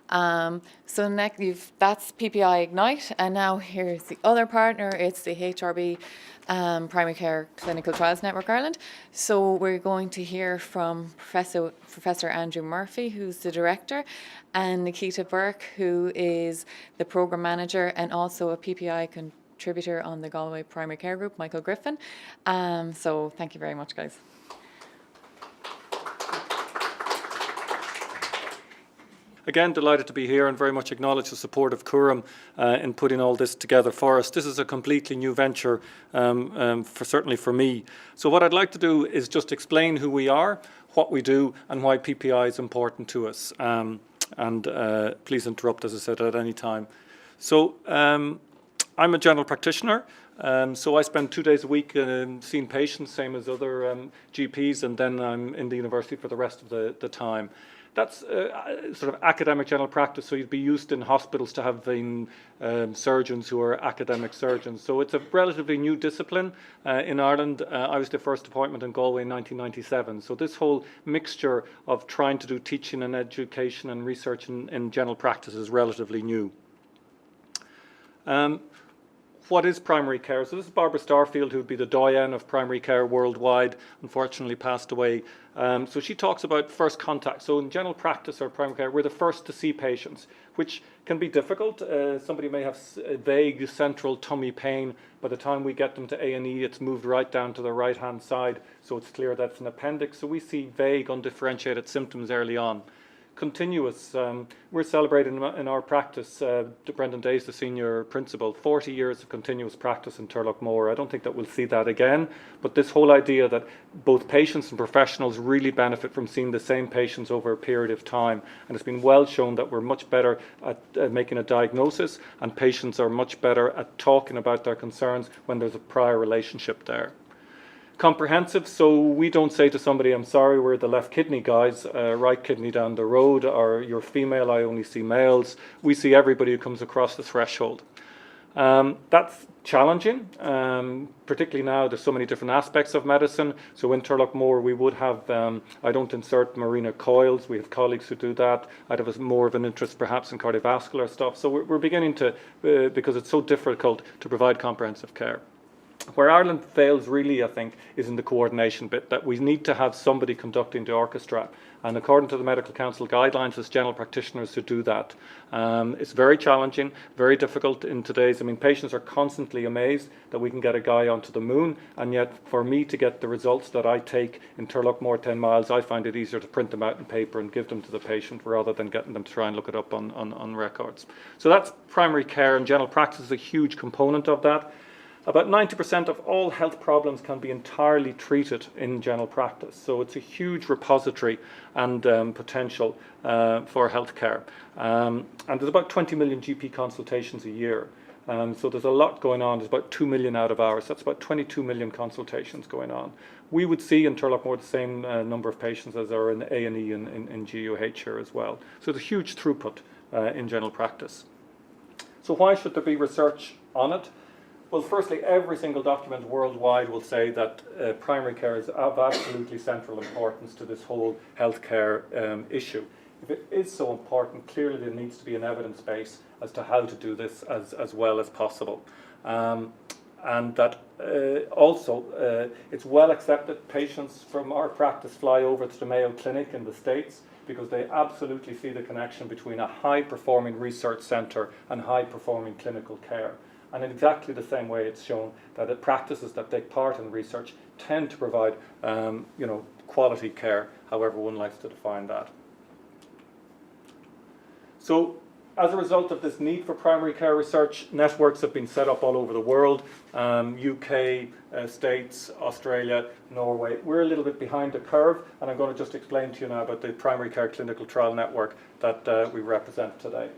So next, that's PPI Ignite, and now here's the other partner. It's the HRB Primary Care Clinical Trials Network Ireland. So we're going to hear from Professor Andrew Murphy, who's the director, and Nikita Burke, who is the program manager and also a PPI contributor on the Galway Primary Care Group, Michael Griffin. So thank you very much, guys. Again, delighted to be here and very much acknowledge the support of CÚRAM in putting all this together for us. This is a completely new venture, certainly for me. So what I'd like to do is just explain who we are, what we do, and why PPI is important to us. Please interrupt, as I said, at any time. So I'm a general practitioner. So I spend 2 days a week seeing patients, same as other GPs, and then I'm in the university for the rest of the time. That's sort of academic general practice, so you'd be used in hospitals to having surgeons who are academic surgeons. So it's a relatively new discipline in Ireland. I was the first appointment in Galway in 1997. So this whole mixture of trying to do teaching and education and research in general practice is relatively new. What is primary care? So this is Barbara Starfield, who would be the doyen of primary care worldwide, unfortunately passed away. So she talks about first contact. So in general practice or primary care, we're the first to see patients, which can be difficult. Somebody may have vague central tummy pain. By the time we get them to A&E, it's moved right down to the right-hand side, so it's clear that's an appendix. So we see vague, undifferentiated symptoms early on. Continuous, we're celebrating in our practice, Brendan Day's the senior principal, 40 years of continuous practice in Turlough. I don't think that we'll see that again, but this whole idea that both patients and professionals really benefit from seeing the same patients over a period of time, and it's been well shown that we're much better at making a diagnosis, and patients are much better at talking about their concerns when there's a prior relationship there. Comprehensive, so we don't say to somebody, I'm sorry, we're the left kidney guys, right kidney down the road, or you're female, I only see males. We see everybody who comes across the threshold. That's challenging, particularly now there's so many different aspects of medicine. So in Turlough we would have, I don't insert Marina coils, we have colleagues who do that. I'd have more of an interest perhaps in cardiovascular stuff. So we're beginning to, because it's so difficult to provide comprehensive care. Where Ireland fails really, I think, is in the coordination bit, that we need to have somebody conducting the orchestra. And according to the Medical Council guidelines, it's general practitioners who do that. It's very challenging, very difficult in today's, patients are constantly amazed that we can get a guy onto the moon, and yet for me to get the results that I take in Turlough 10 miles, I find it easier to print them out in paper and give them to the patient rather than getting them to try and look it up on records. So that's primary care, and general practice is a huge component of that. About 90% of all health problems can be entirely treated in general practice. So it's a huge repository and potential for healthcare. And there's about 20 million GP consultations a year. So there's a lot going on. There's about 2 million out of hours. That's about 22 million consultations going on. We would see in Turlough the same number of patients as are in A&E and in GUH here as well. So there's a huge throughput in general practice. So why should there be research on it? Well, firstly, every single document worldwide will say that primary care is of absolutely central importance to this whole healthcare issue. If it is so important, clearly there needs to be an evidence base as to how to do this as well as possible. And that also, it's well accepted patients from our practice fly over to the Mayo Clinic in the States because they absolutely see the connection between a high-performing research centre and high-performing clinical care. And in exactly the same way, it's shown that the practices that take part in research tend to provide, quality care, however one likes to define that. So, as a result of this need for primary care research, networks have been set up all over the world, UK, States, Australia, Norway. We're a little bit behind the curve, and I'm going to just explain to you now about the primary care clinical trial network that we represent today.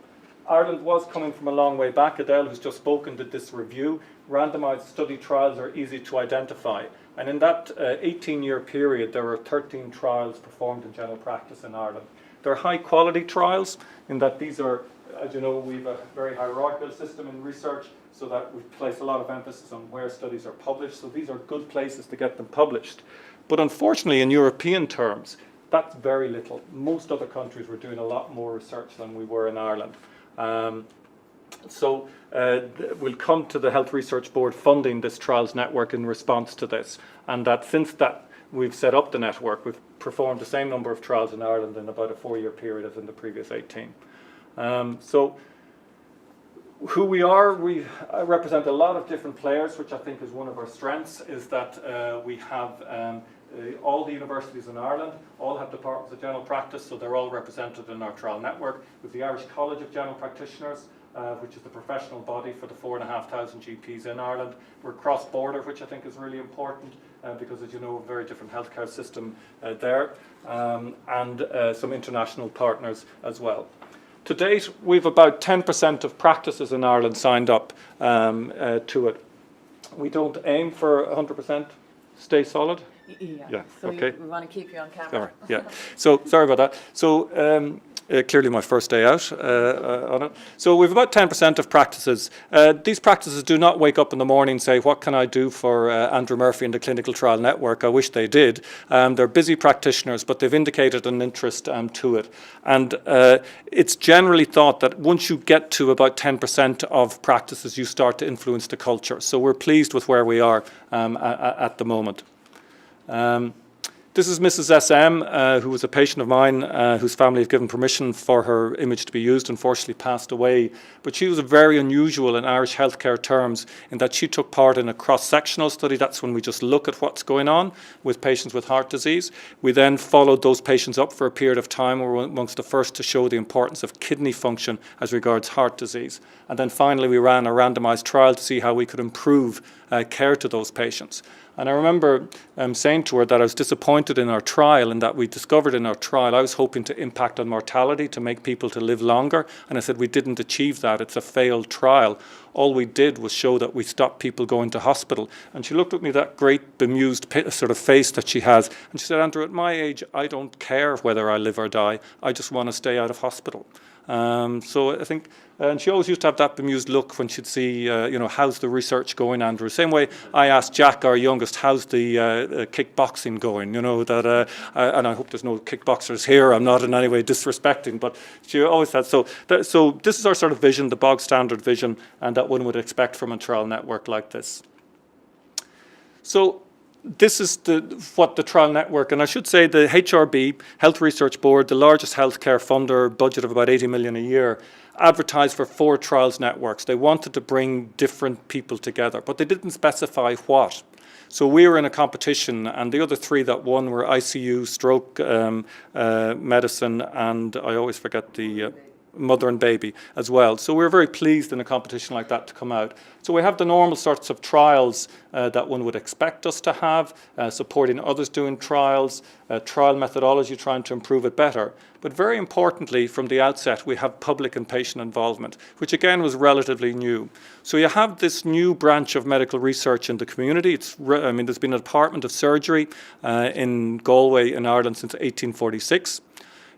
Ireland was coming from a long way back. Adele, who's just spoken, did this review. Randomised study trials are easy to identify. And in that 18-year period, there were 13 trials performed in general practice in Ireland. They're high-quality trials in that these are, as you know, we have a very hierarchical system in research, so that we place a lot of emphasis on where studies are published. So these are good places to get them published. But unfortunately, in European terms, That's very little. Most other countries were doing a lot more research than we were in Ireland. We'll come to the Health Research Board funding this trials network in response to this, and that since that we've set up the network, we've performed the same number of trials in Ireland in about a 4-year period as in the previous 18. Who we are, we represent a lot of different players, which I think is one of our strengths, is that we have all the universities in Ireland all have departments of general practice, so they're all represented in our trial network. With the Irish College of General Practitioners, which is the professional body for the 4,500 GPs in Ireland. We're cross-border, which I think is really important because, as you know, a very different healthcare system there, and some international partners as well. To date, we've about 10% of practices in Ireland signed up to it. We don't aim for 100%. Stay solid. Yeah. So okay. we want to keep you on camera. All right. Yeah. So sorry about that. So clearly my first day out on it. So we've about 10% of practices. These practices do not wake up in the morning and say, what can I do for Andrew Murphy and the Clinical Trial Network? I wish they did. They're busy practitioners, but they've indicated an interest to it. And it's generally thought that once you get to about 10% of practices, you start to influence the culture. So we're pleased with where we are at the moment. This is Mrs. SM, who was a patient of mine, whose family have given permission for her image to be used, unfortunately passed away. But she was very unusual in Irish healthcare terms in that she took part in a cross-sectional study. That's when we just look at what's going on with patients with heart disease. We then followed those patients up for a period of time. We were amongst the first to show the importance of kidney function as regards heart disease. And then finally we ran a randomised trial to see how we could improve care to those patients. And I remember saying to her that I was disappointed in our trial and that we discovered in our trial I was hoping to impact on mortality, to make people to live longer. And I said we didn't achieve that. It's a failed trial. All we did was show that we stopped people going to hospital. And she looked at me, that great bemused sort of face that she has. And she said, Andrew, at my age, I don't care whether I live or die. I just want to stay out of hospital. So I think, and she always used to have that bemused look when she'd see, how's the research going, Andrew? Same way I asked Jack, our youngest, how's the kickboxing going? And I hope there's no kickboxers here. I'm not in any way disrespecting, but she always had. So this is our sort of vision, the bog standard vision, and that one would expect from a trial network like this. So this is what the trial network, and I should say the HRB, Health Research Board, the largest healthcare funder, budget of about 80 million a year, advertised for 4 trials networks. They wanted to bring different people together, but they didn't specify what. So we were in a competition, and the other 3 that won were ICU, stroke medicine, and I always forget the mother and baby as well. So we're very pleased in a competition like that to come out. So we have the normal sorts of trials that one would expect us to have, supporting others doing trials, trial methodology, trying to improve it better. But very importantly, from the outset, we have public and patient involvement, which again was relatively new. So you have this new branch of medical research in the community. There's been a department of surgery in Galway in Ireland since 1846.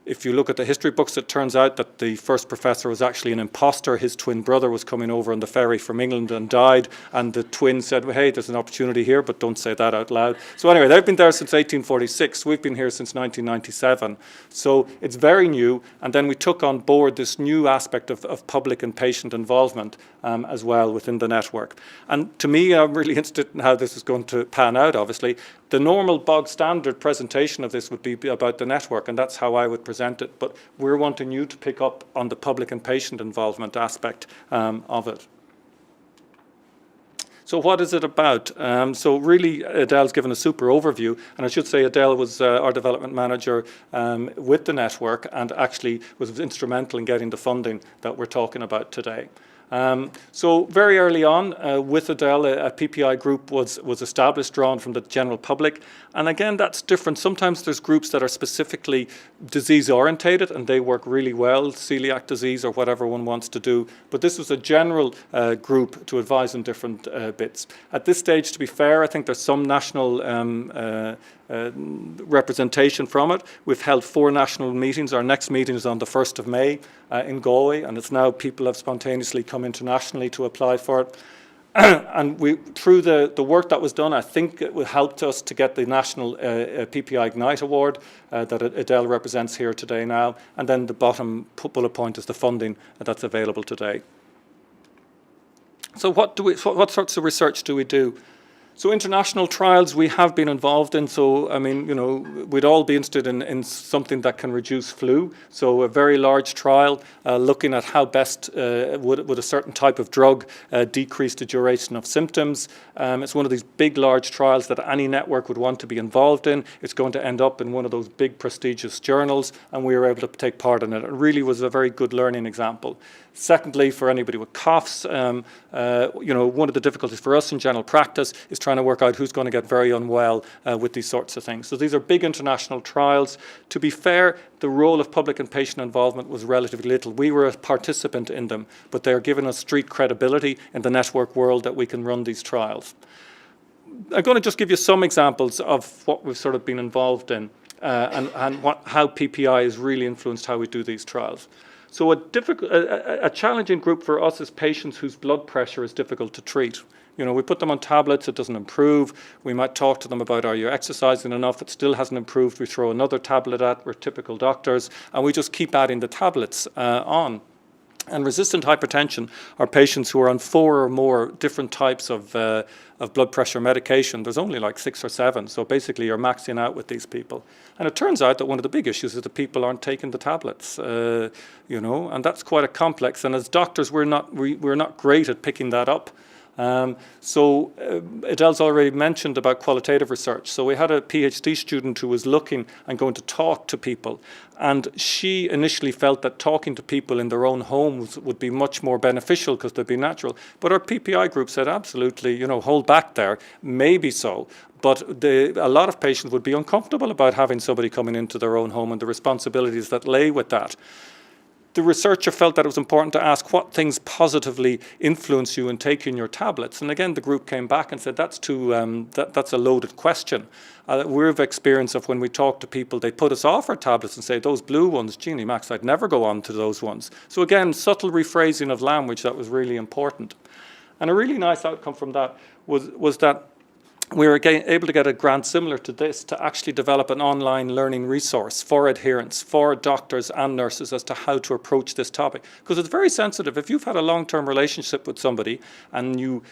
If you look at the history books, it turns out that the first professor was actually an imposter. His twin brother was coming over on the ferry from England and died, and the twin said, well, hey, there's an opportunity here, but don't say that out loud. So anyway, they've been there since 1846. We've been here since 1997. So it's very new, and then we took on board this new aspect of public and patient involvement as well within the network. And to me, I'm really interested in how this is going to pan out, obviously. The normal bog standard presentation of this would be about the network, and that's how I would present it, but we're wanting you to pick up on the public and patient involvement aspect of it. So what is it about? So really, Adele's given a super overview, and I should say Adele was our development manager with the network and actually was instrumental in getting the funding that we're talking about today. So very early on, with Adele, a PPI group was established, drawn from the general public. And again, that's different. Sometimes there's groups that are specifically disease-orientated, and they work really well, celiac disease or whatever one wants to do. But this was a general group to advise on different bits. At this stage, to be fair, I think there's some national representation from it. We've held 4 national meetings. Our next meeting is on the 1st of May in Galway, and it's now people have spontaneously come internationally to apply for it. And through the work that was done, I think it helped us to get the National PPI Ignite Award that Adele represents here today now. And then the bottom bullet point is the funding that's available today. So what sorts of research do we do? So international trials we have been involved in. So, I mean, you know, we'd all be interested in something that can reduce flu. So a very large trial looking at how best would a certain type of drug decrease the duration of symptoms. It's one of these big, large trials that any network would want to be involved in. It's going to end up in one of those big, prestigious journals, and we were able to take part in it. It really was a very good learning example. Secondly, for anybody with coughs, you know, one of the difficulties for us in general practice is trying to work out who's going to get very unwell with these sorts of things. So these are big international trials. To be fair, the role of public and patient involvement was relatively little. We were a participant in them, but they're giving us street credibility in the network world that we can run these trials. I'm going to just give you some examples of what we've sort of been involved in and how PPI has really influenced how we do these trials. So a challenging group for us is patients whose blood pressure is difficult to treat. You know, we put them on tablets, it doesn't improve. We might talk to them about, are you exercising enough? It still hasn't improved. We throw another tablet at, we're typical doctors, and we just keep adding the tablets on. And resistant hypertension are patients who are on 4 or more different types of blood pressure medication. There's only like 6 or 7, so basically you're maxing out with these people. And it turns out that one of the big issues is that people aren't taking the tablets, you know, and that's quite a complex. And as doctors, we're not great at picking that up. Adele's already mentioned about qualitative research. So we had a PhD student who was looking and going to talk to people, and she initially felt that talking to people in their own homes would be much more beneficial because they'd be natural. But our PPI group said, absolutely, you know, hold back there, maybe so. But a lot of patients would be uncomfortable about having somebody coming into their own home and the responsibilities that lay with that. The researcher felt that it was important to ask what things positively influence you in taking your tablets. And again, the group came back and said, that's a loaded question. We've experience of when we talk to people, they put us off our tablets and say, those blue ones, Jeannie Max, I'd never go on to those ones. So again, subtle rephrasing of language that was really important. And a really nice outcome from that was that we were able to get a grant similar to this to actually develop an online learning resource for adherents, for doctors and nurses as to how to approach this topic. Because it's very sensitive. If you've had a long-term relationship with somebody and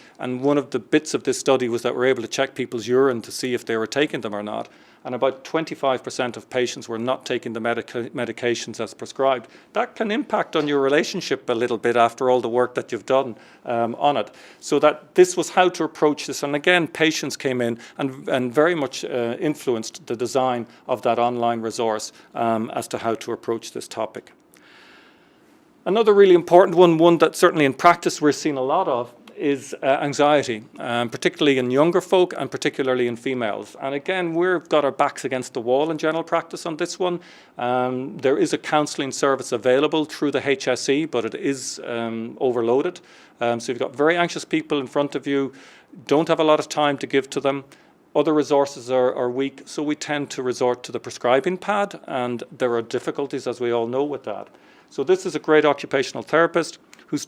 one of the bits of this study was that we're able to check people's urine to see if they were taking them or not, and about 25% of patients were not taking the medications as prescribed. That can impact on your relationship a little bit after all the work that you've done on it. So that this was how to approach this. And again, patients came in and very much influenced the design of that online resource as to how to approach this topic. Another really important one that certainly in practice we're seeing a lot of, is anxiety, particularly in younger folk and particularly in females. And again, we've got our backs against the wall in general practice on this one. There is a counselling service available through the HSE, but it is overloaded. So you've got very anxious people in front of you, don't have a lot of time to give to them. Other resources are weak, so we tend to resort to the prescribing pad, and there are difficulties, as we all know, with that. So this is a great occupational therapist who's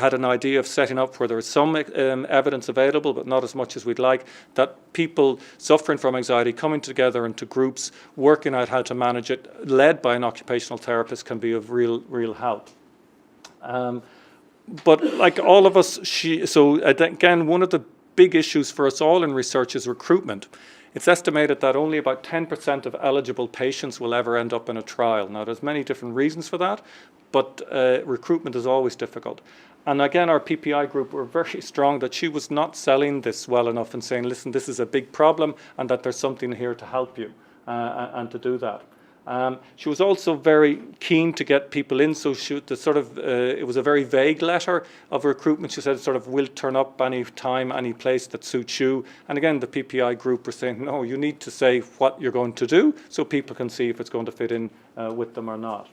had an idea of setting up where there is some evidence available, but not as much as we'd like, that people suffering from anxiety coming together into groups, working out how to manage it, led by an occupational therapist, can be of real help. But like all of us, again, one of the big issues for us all in research is recruitment. It's estimated that only about 10% of eligible patients will ever end up in a trial. Now, there's many different reasons for that, but recruitment is always difficult. And again, our PPI group were very strong that she was not selling this well enough and saying, listen, this is a big problem and that there's something here to help you and to do that. She was also very keen to get people in, so it was a very vague letter of recruitment. She said sort of, we'll turn up any time, any place that suits you. And again, the PPI group were saying, no, you need to say what you're going to do so people can see if it's going to fit in with them or not.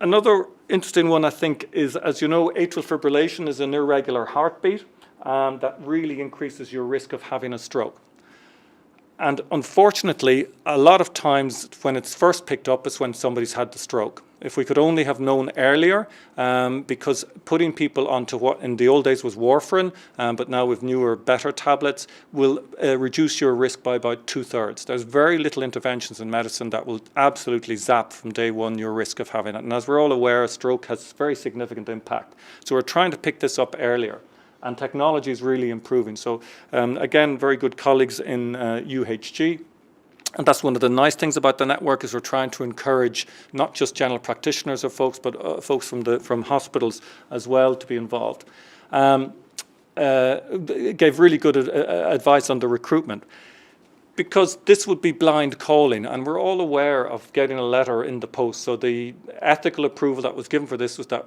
Another interesting one, I think, is, as you know, atrial fibrillation is an irregular heartbeat that really increases your risk of having a stroke. And unfortunately, a lot of times when it's first picked up is when somebody's had the stroke. If we could only have known earlier, because putting people onto what in the old days was warfarin, but now with newer, better tablets, will reduce your risk by about 2/3. There's very little interventions in medicine that will absolutely zap from day one your risk of having it. And as we're all aware, a stroke has very significant impact. So we're trying to pick this up earlier. And technology is really improving. So again, very good colleagues in UHG. And that's one of the nice things about the network is we're trying to encourage not just general practitioners or folks, but folks from hospitals as well to be involved. Gave really good advice on the recruitment. Because this would be blind calling, and we're all aware of getting a letter in the post. So the ethical approval that was given for this was that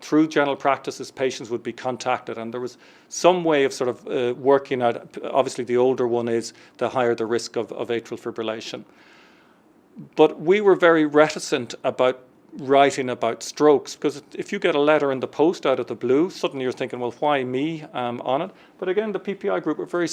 through general practices, patients would be contacted, and there was some way of sort of working out. Obviously, the older one is, the higher the risk of atrial fibrillation. But we were very reticent about writing about strokes, because if you get a letter in the post out of the blue, suddenly you're thinking, well, why me on it? But again, the PPI group are very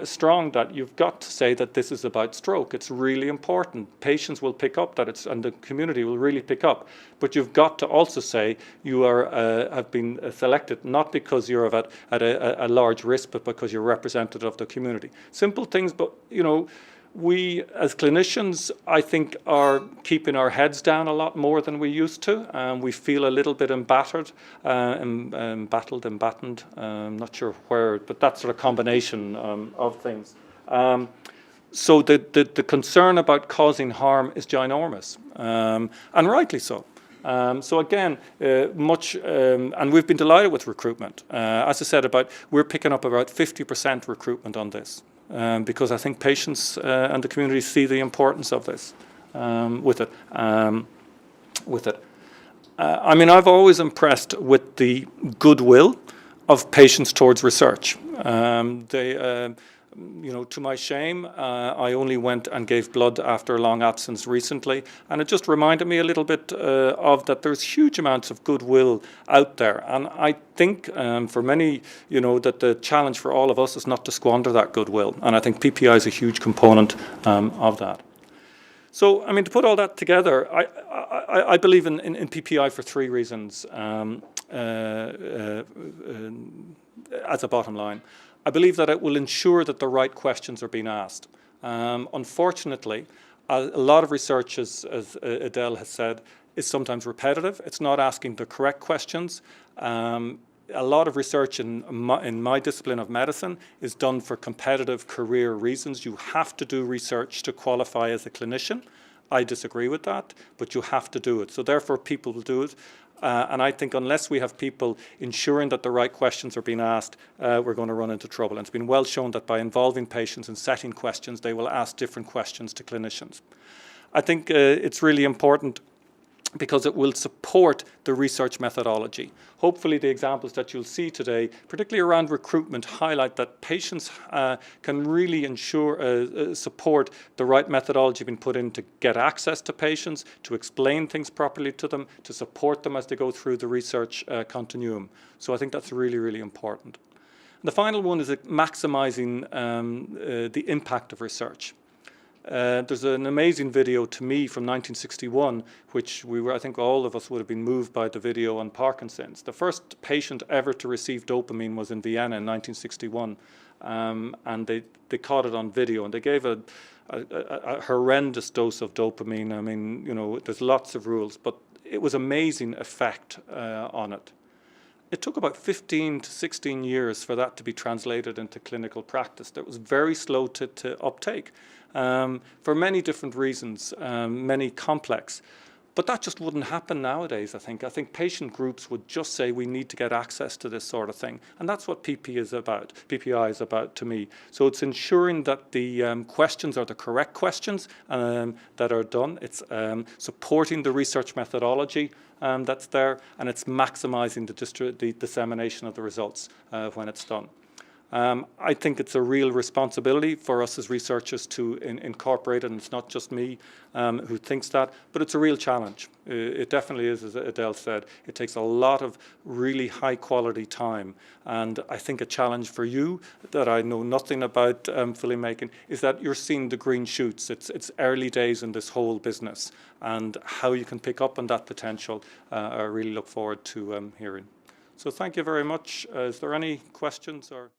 strong that you've got to say that this is about stroke. It's really important. Patients will pick up that and the community will really pick up. But you've got to also say you are have been selected not because you're at a large risk, but because you're representative of the community. Simple things, but you know, we, as clinicians, I think, are keeping our heads down a lot more than we used to. We feel a little bit embattled, embattened, not sure where, but that sort of combination of things. So the concern about causing harm is ginormous, and rightly so. So again, and we've been delighted with recruitment. As I said, we're picking up about 50% recruitment on this. Because I think patients and the community see the importance of this with it. I mean, I've always impressed with the goodwill of patients towards research. You know, to my shame, I only went and gave blood after a long absence recently, and it just reminded me a little bit of that there's huge amounts of goodwill out there. And I think for many, you know, that the challenge for all of us is not to squander that goodwill. And I think PPI is a huge component of that. So, I mean, to put all that together, I believe in PPI for 3 reasons as a bottom line. I believe that it will ensure that the right questions are being asked. Unfortunately, a lot of research, as Adele has said, is sometimes repetitive. It's not asking the correct questions. A lot of research in my discipline of medicine is done for competitive career reasons. You have to do research to qualify as a clinician. I disagree with that, but you have to do it. So therefore, people will do it. And I think unless we have people ensuring that the right questions are being asked, we're going to run into trouble. And it's been well shown that by involving patients and setting questions, they will ask different questions to clinicians. I think it's really important because it will support the research methodology. Hopefully the examples that you'll see today, particularly around recruitment, highlight that patients can really support the right methodology being put in to get access to patients, to explain things properly to them, to support them as they go through the research continuum. So I think that's really, really important. And the final one is maximising the impact of research. There's an amazing video to me from 1961, which I think all of us would have been moved by the video on Parkinson's. The first patient ever to receive dopamine was in Vienna in 1961, and they caught it on video, and they gave a horrendous dose of dopamine. I mean, you know, there's lots of rules, but it was amazing effect on it. It took about 15 to 16 years for that to be translated into clinical practice. That was very slow to uptake. For many different reasons, many complex. But that just wouldn't happen nowadays, I think. I think patient groups would just say we need to get access to this sort of thing. And that's what PPI is about to me. So it's ensuring that the questions are the correct questions that are done. It's supporting the research methodology that's there, and it's maximising the dissemination of the results when it's done. I think it's a real responsibility for us as researchers to incorporate it, and it's not just me who thinks that, but it's a real challenge. It definitely is, as Adele said. It takes a lot of really high quality time, and I think a challenge for you that I know nothing about filmmaking is that you're seeing the green shoots. It's early days in this whole business, and how you can pick up on that potential, I really look forward to hearing. So thank you very much. Is there any questions or?